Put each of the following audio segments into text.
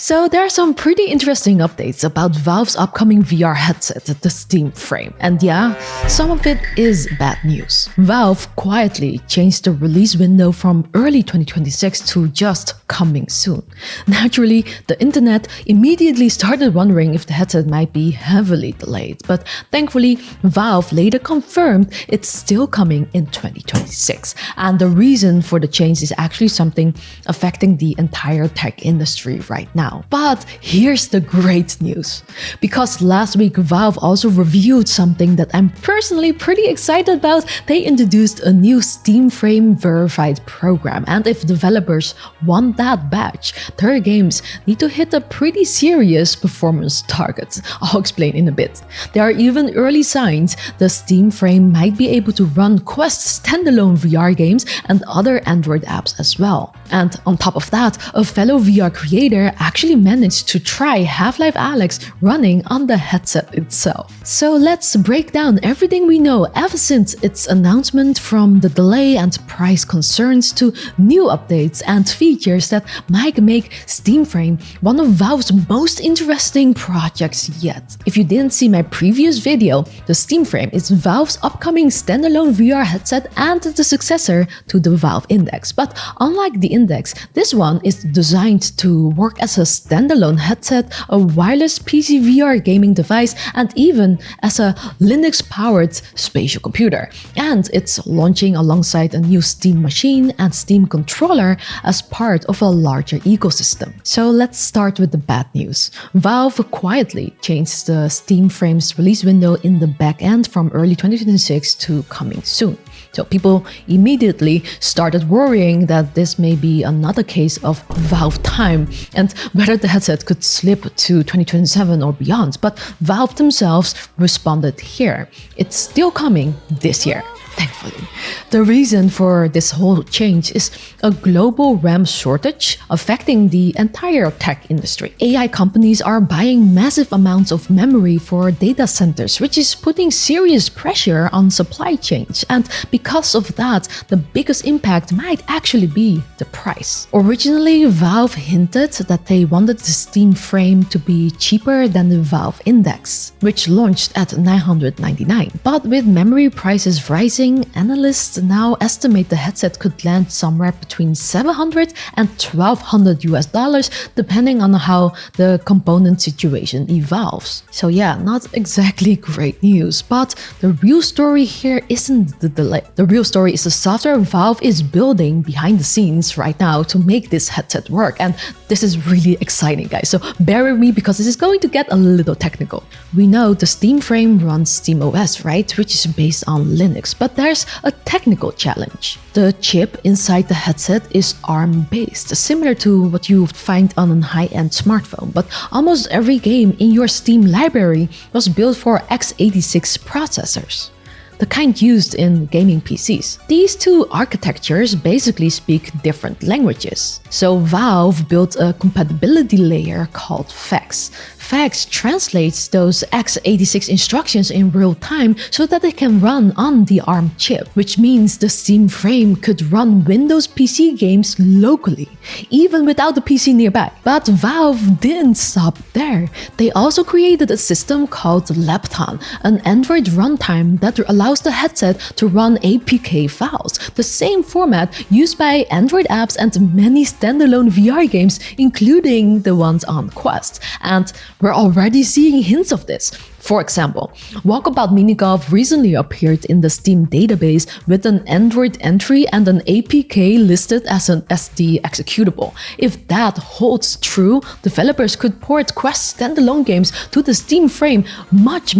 So there are some pretty interesting updates about Valve's upcoming VR headset, the Steam Frame. And yeah, some of it is bad news. Valve quietly changed the release window from early 2026 to just coming soon. Naturally, the internet immediately started wondering if the headset might be heavily delayed, but thankfully, Valve later confirmed it's still coming in 2026. And the reason for the change is actually something affecting the entire tech industry right now. But here's the great news. Because last week Valve also revealed something that I'm personally pretty excited about. They introduced a new Steam Frame verified program, and if developers want that badge, their games need to hit a pretty serious performance target. I'll explain in a bit. There are even early signs the Steam Frame might be able to run Quest standalone VR games and other Android apps as well. And on top of that, a fellow VR creator actually managed to try Half-Life Alyx running on the headset itself. So let's break down everything we know ever since its announcement, from the delay and price concerns to new updates and features that might make Steam Frame one of Valve's most interesting projects yet. If you didn't see my previous video, the Steam Frame is Valve's upcoming standalone VR headset and the successor to the Valve Index. But unlike the Index, this one is designed to work as a standalone headset, a wireless PCVR gaming device, and even as a Linux-powered spatial computer. And it's launching alongside a new Steam machine and Steam controller as part of a larger ecosystem. So let's start with the bad news. Valve quietly changed the Steam Frame's release window in the back end from early 2026 to coming soon. So people immediately started worrying that this may be another case of Valve time and whether the headset could slip to 2027 or beyond. But Valve themselves responded here. It's still coming this year. Thankfully. The reason for this whole change is a global RAM shortage affecting the entire tech industry. AI companies are buying massive amounts of memory for data centers, which is putting serious pressure on supply chains. And because of that, the biggest impact might actually be the price. Originally, Valve hinted that they wanted the Steam Frame to be cheaper than the Valve Index, which launched at $999. But with memory prices rising, analysts now estimate the headset could land somewhere between $700 and $1,200 depending on how the component situation evolves. So yeah, not exactly great news, but the real story here isn't the delay. The real story is the software Valve is building behind the scenes right now to make this headset work, and this is really exciting, guys, so bear with me because this is going to get a little technical. We know the Steam Frame runs SteamOS, right, which is based on Linux, but there's a technical challenge. The chip inside the headset is ARM-based, similar to what you would find on a high-end smartphone, but almost every game in your Steam library was built for x86 processors, the kind used in gaming PCs. These two architectures basically speak different languages. So Valve built a compatibility layer called FAX. FAX translates those x86 instructions in real time so that they can run on the ARM chip, which means the Steam Frame could run Windows PC games locally, even without the PC nearby. But Valve didn't stop there. They also created a system called Lepton, an Android runtime that allows the headset to run APK files, the same format used by Android apps and many standalone VR games, including the ones on Quest. And we're already seeing hints of this. For example, Walkabout Minigolf recently appeared in the Steam database with an Android entry and an APK listed as the executable. If that holds true, developers could port Quest standalone games to the Steam Frame much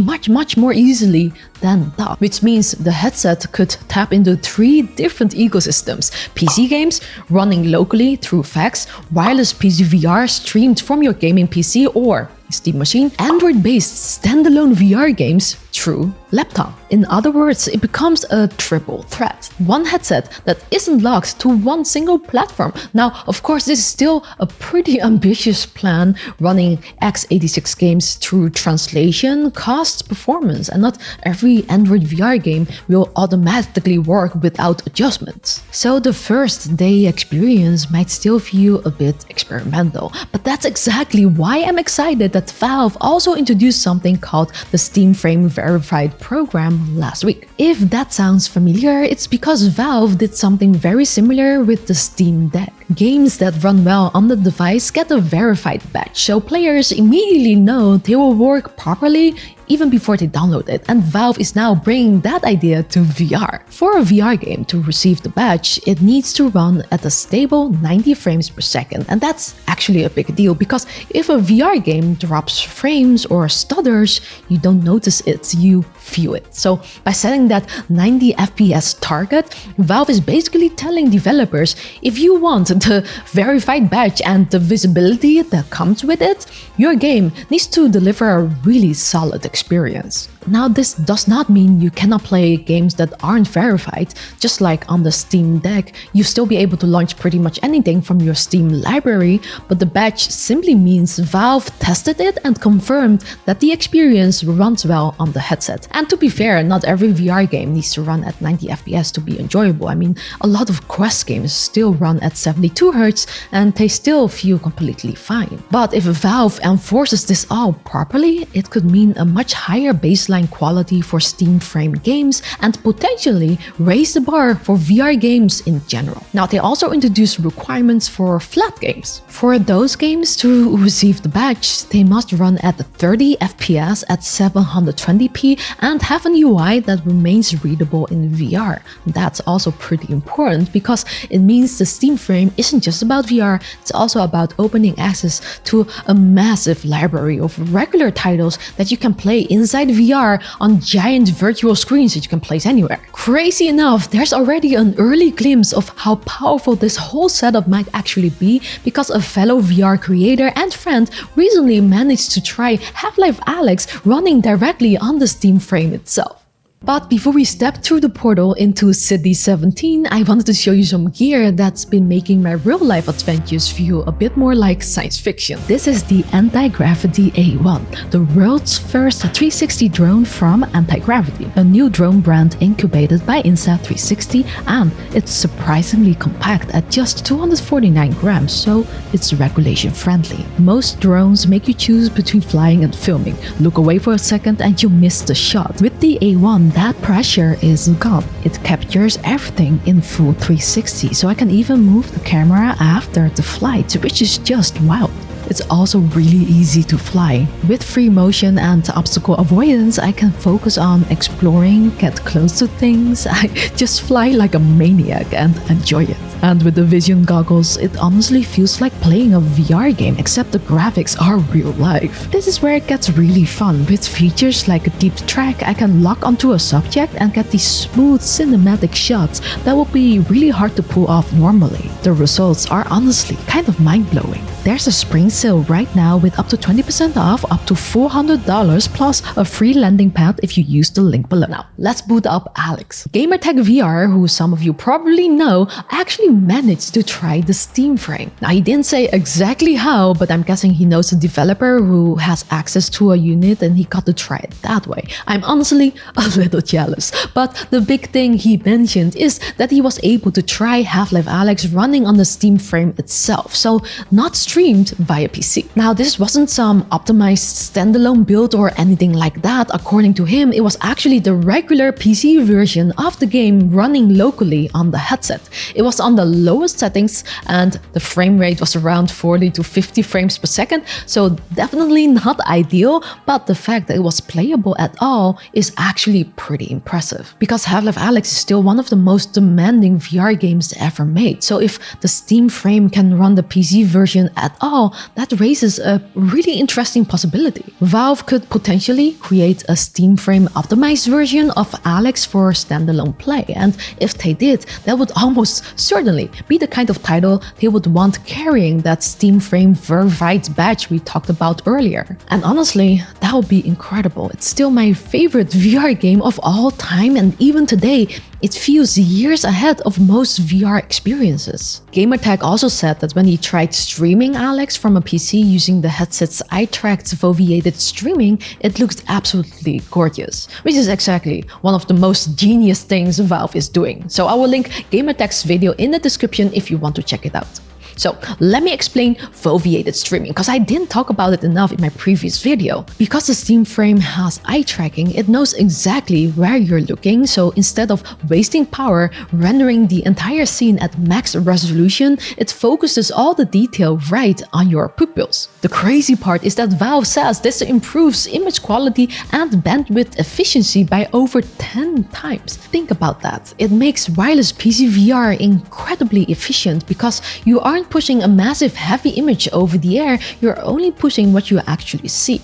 more easily than that, which means the headset could tap into 3 different ecosystems: PC games running locally through FAX, wireless PCVR streamed from your gaming PC or Steam machine, Android-based standalone VR games true laptop. In other words, it becomes a triple threat. One headset that isn't locked to one single platform. Now, of course, this is still a pretty ambitious plan. Running x86 games through translation costs performance, and not every Android VR game will automatically work without adjustments. So the first day experience might still feel a bit experimental, but that's exactly why I'm excited that Valve also introduced something called the Steam Frame Verified program last week. If that sounds familiar, it's because Valve did something very similar with the Steam Deck. Games that run well on the device get a verified badge, so players immediately know they will work properly even before they download it, and Valve is now bringing that idea to VR. For a VR game to receive the badge, it needs to run at a stable 90 frames per second, and that's actually a big deal because if a VR game drops frames or stutters, you don't notice it, you feel it. So by setting that 90 FPS target, Valve is basically telling developers, if you want the verified badge and the visibility that comes with it, your game needs to deliver a really solid experience. Now, this does not mean you cannot play games that aren't verified. Just like on the Steam Deck, you still be able to launch pretty much anything from your Steam library, but the badge simply means Valve tested it and confirmed that the experience runs well on the headset. And to be fair, not every VR game needs to run at 90 FPS to be enjoyable. I mean, a lot of Quest games still run at 72 Hz and they still feel completely fine. But if Valve enforces this all properly, it could mean a much higher baseline quality for Steam Frame games and potentially raise the bar for VR games in general. Now, they also introduced requirements for flat games. For those games to receive the badge, they must run at 30 FPS at 720p and have an UI that remains readable in VR. That's also pretty important because it means the Steam Frame isn't just about VR, it's also about opening access to a massive library of regular titles that you can play inside VR on giant virtual screens that you can place anywhere. Crazy enough, there's already an early glimpse of how powerful this whole setup might actually be because a fellow VR creator and friend recently managed to try Half-Life Alyx running directly on the Steam Frame itself. But before we step through the portal into City 17, I wanted to show you some gear that's been making my real-life adventures feel a bit more like science fiction. This is the Antigravity A1, the world's first 360 drone from Antigravity, a new drone brand incubated by Insta360, and it's surprisingly compact at just 249 grams, so it's regulation friendly. Most drones make you choose between flying and filming. Look away for a second and you miss the shot. With the A1, that pressure is gone. It captures everything in full 360, so I can even move the camera after the flight, which is just wild. It's also really easy to fly. With free motion and obstacle avoidance, I can focus on exploring, get close to things. I just fly like a maniac and enjoy it. And with the vision goggles, it honestly feels like playing a VR game, except the graphics are real life. This is where it gets really fun. With features like a deep track, I can lock onto a subject and get these smooth cinematic shots that would be really hard to pull off normally. The results are honestly kind of mind-blowing. There's a spring sale right now with up to 20% off, up to $400 plus a free landing pad if you use the link below. Now, let's boot up Alyx. Gamertag VR, who some of you probably know, actually managed to try the Steam Frame. Now, he didn't say exactly how, but I'm guessing he knows a developer who has access to a unit and he got to try it that way. I'm honestly a little jealous, but the big thing he mentioned is that he was able to try Half-Life Alyx running on the Steam Frame itself, so not streamed via PC. Now, this wasn't some optimized standalone build or anything like that. According to him, it was actually the regular PC version of the game running locally on the headset. It was on the lowest settings and the frame rate was around 40 to 50 frames per second, so definitely not ideal, but the fact that it was playable at all is actually pretty impressive. Because Half-Life Alyx is still one of the most demanding VR games ever made, so if the Steam Frame can run the PC version at all, that raises a really interesting possibility. Valve could potentially create a Steam Frame optimized version of Alyx for standalone play, and if they did, that would almost certainly certainly be the kind of title they would want carrying that Steam Frame verified badge we talked about earlier. And honestly, that would be incredible. It's still my favorite VR game of all time, and even today, it feels years ahead of most VR experiences. Gamertag also said that when he tried streaming Alyx from a PC using the headset's eye-tracked Foveated streaming, it looked absolutely gorgeous, which is exactly one of the most genius things Valve is doing. So I will link Gamertag's video in the description if you want to check it out. So let me explain Foveated streaming, because I didn't talk about it enough in my previous video. Because the Steam Frame has eye tracking, it knows exactly where you're looking, so instead of wasting power rendering the entire scene at max resolution, it focuses all the detail right on your pupils. The crazy part is that Valve says this improves image quality and bandwidth efficiency by over 10 times. Think about that. It makes wireless PCVR incredibly efficient because you aren't pushing a massive heavy image over the air, you're only pushing what you actually see.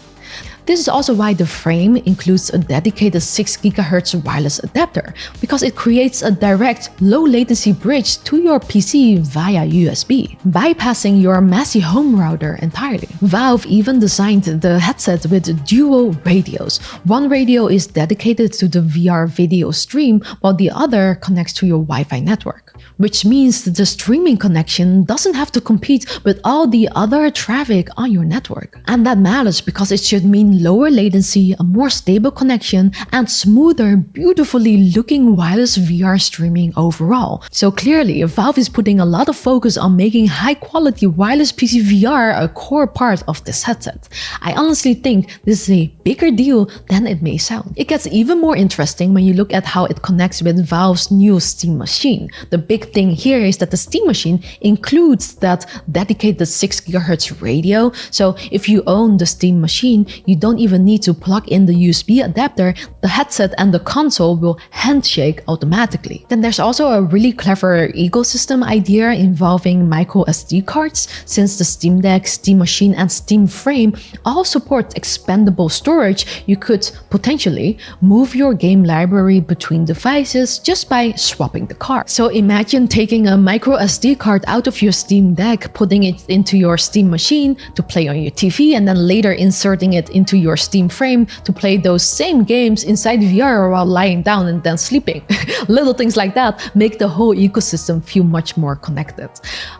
This is also why the frame includes a dedicated 6 GHz wireless adapter, because it creates a direct, low latency bridge to your PC via USB, bypassing your messy home router entirely. Valve even designed the headset with dual radios. One radio is dedicated to the VR video stream, while the other connects to your Wi-Fi network, which means that the streaming connection doesn't have to compete with all the other traffic on your network. And that matters because it should mean lower latency, a more stable connection, and smoother, beautifully looking wireless VR streaming overall. So clearly, Valve is putting a lot of focus on making high-quality wireless PC VR a core part of this headset. I honestly think this is a bigger deal than it may sound. It gets even more interesting when you look at how it connects with Valve's new Steam Machine. The big thing here is that the Steam Machine includes that dedicated 6 GHz radio, so if you own the Steam Machine, you don't even need to plug in the USB adapter. The headset and the console will handshake automatically. Then there's also a really clever ecosystem idea involving micro SD cards. Since the Steam Deck, Steam Machine, and Steam Frame all support expandable storage, you could potentially move your game library between devices just by swapping the card. So imagine taking a micro SD card out of your Steam Deck, putting it into your Steam Machine to play on your TV, and then later inserting it into your Steam Frame to play those same games inside VR while lying down and then sleeping. Little things like that make the whole ecosystem feel much more connected.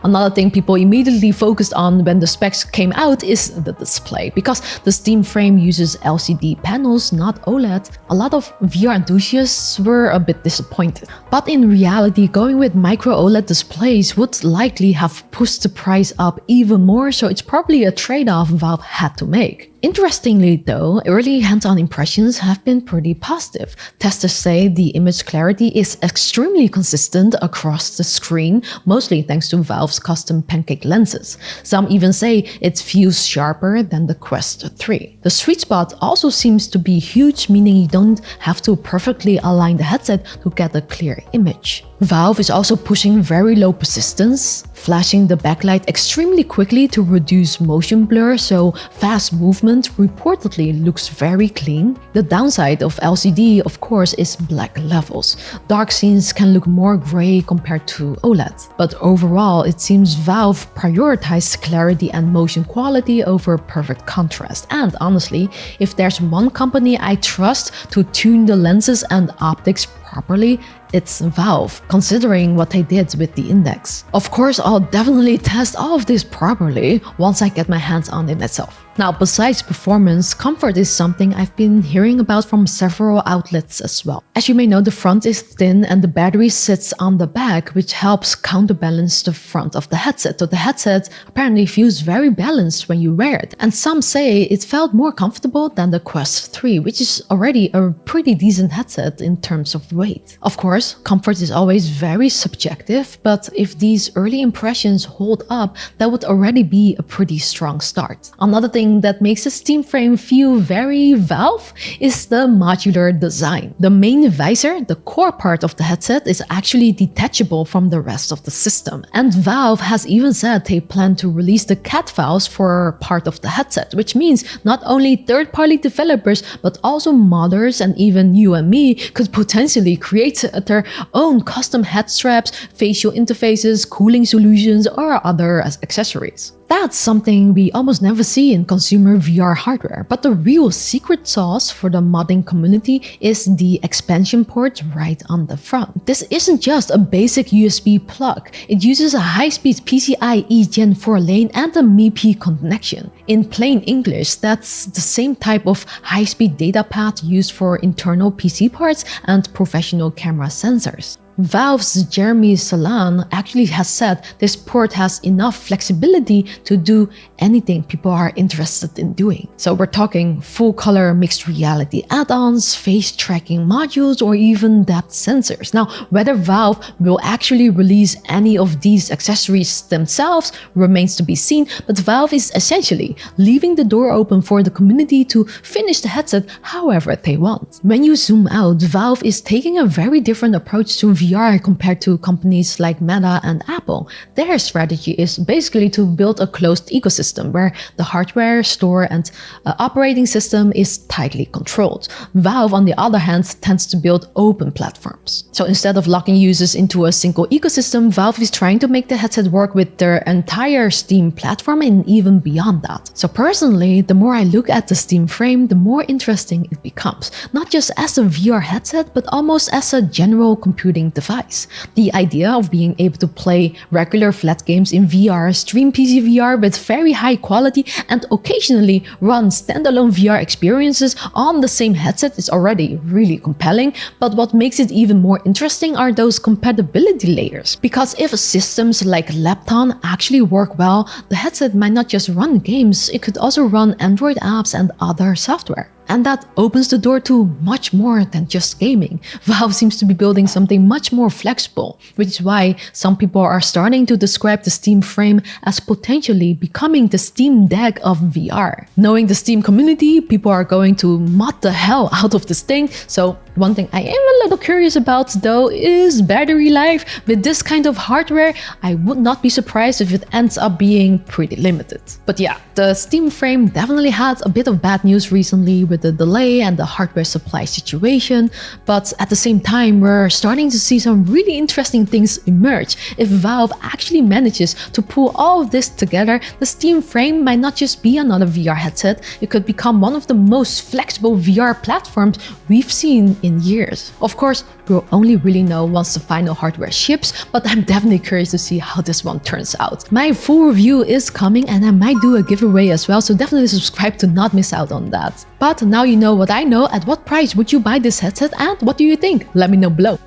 Another thing people immediately focused on when the specs came out is the display. Because the Steam Frame uses LCD panels, not OLED, a lot of VR enthusiasts were a bit disappointed. But in reality, going with micro OLED displays would likely have pushed the price up even more, so it's probably a trade-off Valve had to make. Interestingly though, early hands-on impressions have been pretty positive. Testers say the image clarity is extremely consistent across the screen, mostly thanks to Valve's custom pancake lenses. Some even say it feels sharper than the Quest 3. The sweet spot also seems to be huge, meaning you don't have to perfectly align the headset to get a clear image. Valve is also pushing very low persistence, flashing the backlight extremely quickly to reduce motion blur, so fast movement reportedly looks very clean. The downside of LCD, of course, is black levels. Dark scenes can look more gray compared to OLED. But overall, it seems Valve prioritized clarity and motion quality over perfect contrast. And honestly, if there's one company I trust to tune the lenses and optics properly, it's Valve, considering what they did with the Index. Of course, I'll definitely test all of this properly once I get my hands on it myself. Now, besides performance, comfort is something I've been hearing about from several outlets as well. As you may know, the front is thin and the battery sits on the back, which helps counterbalance the front of the headset. So the headset apparently feels very balanced when you wear it. And some say it felt more comfortable than the Quest 3, which is already a pretty decent headset in terms of weight. Of course, comfort is always very subjective, but if these early impressions hold up, that would already be a pretty strong start. Another thing that makes the Steam Frame feel very Valve is the modular design. The main visor, the core part of the headset, is actually detachable from the rest of the system. And Valve has even said they plan to release the CAD files for part of the headset, which means not only third-party developers, but also modders and even you and me could potentially create a their own custom head straps, facial interfaces, cooling solutions, or other accessories. That's something we almost never see in consumer VR hardware, but the real secret sauce for the modding community is the expansion port right on the front. This isn't just a basic USB plug, it uses a high-speed PCIe Gen 4 lane and a MIPI connection. In plain English, that's the same type of high-speed data path used for internal PC parts and professional camera sensors. Valve's Jeremy Salan actually has said this port has enough flexibility to do anything people are interested in doing. So we're talking full color mixed reality add-ons, face tracking modules, or even depth sensors. Now, whether Valve will actually release any of these accessories themselves remains to be seen, but Valve is essentially leaving the door open for the community to finish the headset however they want. When you zoom out, Valve is taking a very different approach to VR compared to companies like Meta and Apple. Their strategy is basically to build a closed ecosystem where the hardware, store, and operating system is tightly controlled. Valve, on the other hand, tends to build open platforms. So instead of locking users into a single ecosystem, Valve is trying to make the headset work with their entire Steam platform and even beyond that. So personally, the more I look at the Steam frame, the more interesting it becomes. Not just as a VR headset, but almost as a general computing device. The idea of being able to play regular flat games in VR, stream PCVR with very high quality, and occasionally run standalone VR experiences on the same headset is already really compelling, but what makes it even more interesting are those compatibility layers. Because if systems like Lepton actually work well, the headset might not just run games, it could also run Android apps and other software. And that opens the door to much more than just gaming. Valve seems to be building something much more flexible, which is why some people are starting to describe the Steam frame as potentially becoming the Steam Deck of VR. Knowing the Steam community, people are going to mod the hell out of this thing. So one thing I am a little curious about though is battery life. With this kind of hardware, I would not be surprised if it ends up being pretty limited. But yeah, the Steam frame definitely had a bit of bad news recently with the delay and the hardware supply situation, but at the same time we're starting to see some really interesting things emerge. If Valve actually manages to pull all of this together, the Steam frame might not just be another VR headset, it could become one of the most flexible VR platforms we've seen in years. Of course, we'll only really know once the final hardware ships, but I'm definitely curious to see how this one turns out. My full review is coming and I might do a giveaway as well, so definitely subscribe to not miss out on that. But now you know what I know. At what price would you buy this headset and what do you think? Let me know below.